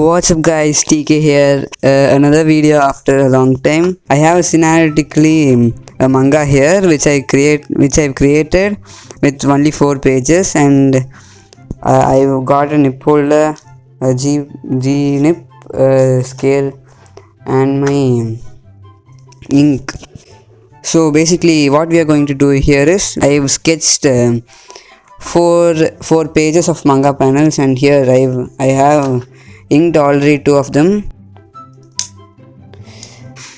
What's up guys, TK here, another video after a long time. I have cinematically a manga here which I've created with only 4 pages, and I've got a nip holder, a G nip scale, and my ink. So basically what we are going to do here is I've sketched four pages of manga panels, and here I have inked already 2 of them.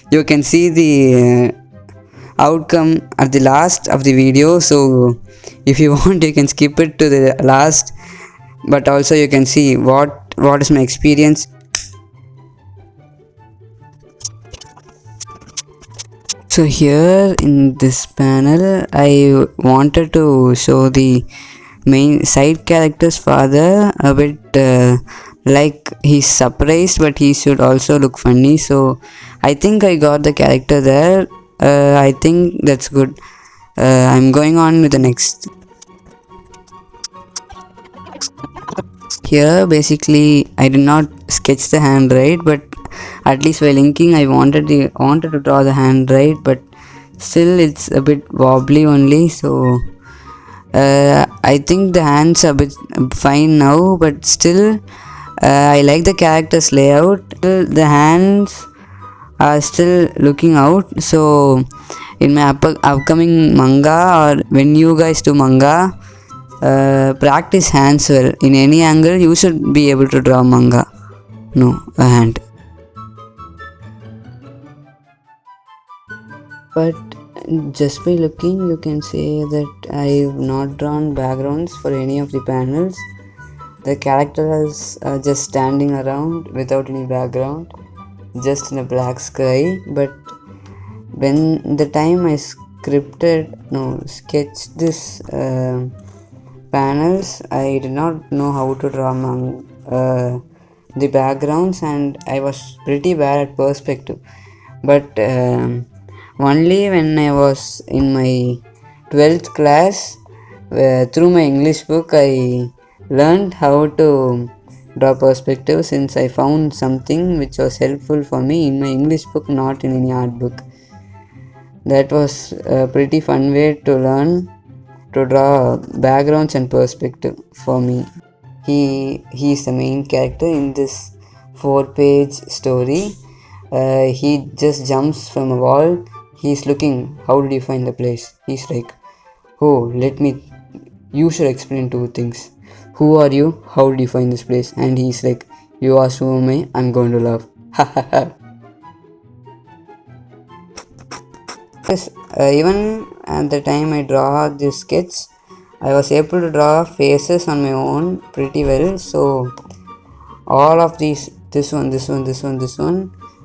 You can see the outcome at the last of the video, so if you want you can skip it to the last, but also you can see what is my experience. So here in this panel I wanted to show the main side character's father a bit like he's surprised, but he should also look funny. So I think I got the character there. I think that's good. I'm going on with the next. Here basically I did not sketch the hand right, but at least while inking I wanted to draw the hand right, but still it's a bit wobbly only. So I think the hands are a bit fine now, but still I like the character's layout. The hands are still looking out. So in my upcoming manga, or when you guys do manga, practice hands well. In any angle you should be able to draw manga. No, a hand. But just by looking you can say that I've not drawn backgrounds for any of the panels. The characters are just standing around without any background, just in a black sky. But when the time I sketched this panels, I did not know how to draw the backgrounds, and I was pretty bad at perspective. But only when I was in my 12th class, through my English book, I learned how to draw perspective, since I found something which was helpful for me in my English book, not in any art book. That was a pretty fun way to learn to draw backgrounds and perspective for me. He is the main character in this 4-page story. He just jumps from a wall. He's looking, how did you find the place? He's like, oh, you should explain 2 things. Who are you? How did you find this place? And he's like, you ask who am I? I'm going to laugh. Yes, even at the time I draw this sketch, I was able to draw faces on my own pretty well. So all of these, this one,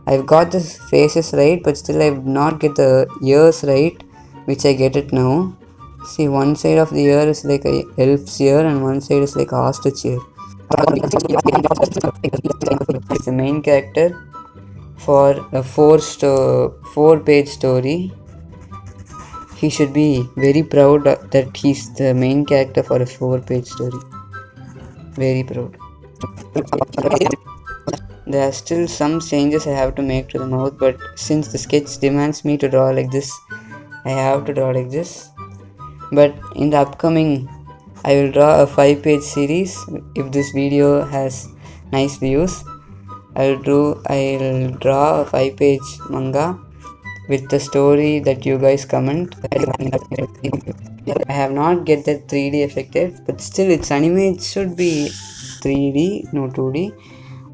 I've got the faces right, but still I've not get the ears right, which I get it now. See, one side of the ear is like a elf's ear and one side is like a ostrich ear. It's the main character for a 4-page story. He should be very proud that he's the main character for a 4-page story. Very proud. There are still some changes I have to make to the mouth, but since the sketch demands me to draw like this, I have to draw like this. But in the upcoming, I will draw a 5-page series. If this video has nice views, I'll draw a 5-page manga with the story that you guys comment. I have not get that 3D effect yet, but still it's anime, it should be 3D, no 2D.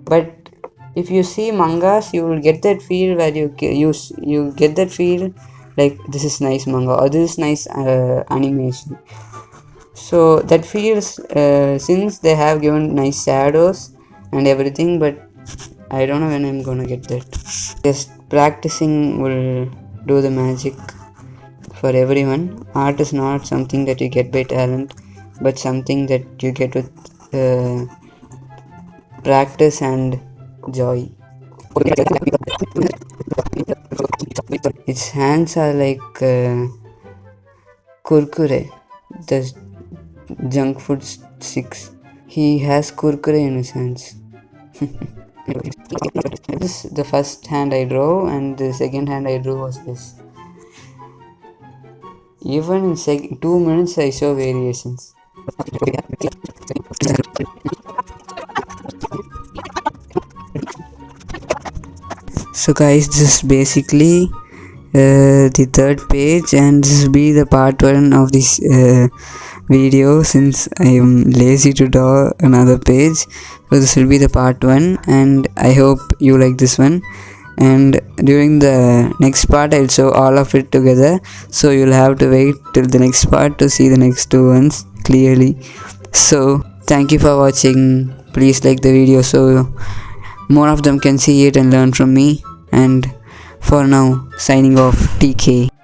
But if you see mangas, you will get that feel where you get that feel like this is nice manga or this is nice animation. So that feels since they have given nice shadows and everything, but I don't know when I'm gonna get that. Just practicing will do the magic for everyone. Art is not something that you get by talent, but something that you get with practice and joy. Its hands are like kurkure, the junk food sticks. He has kurkure in his hands. This the first hand I drew, and the second hand I drew was this. Even in 2 minutes I saw variations. So guys, this is basically the third page, and this will be the part 1 of this video, since I am lazy to draw another page. So this will be the part 1, and I hope you like this one. And during the next part I'll show all of it together, so you'll have to wait till the next part to see the next two ones clearly. So thank you for watching. Please like the video so more of them can see it and learn from me. And for now, signing off, TK.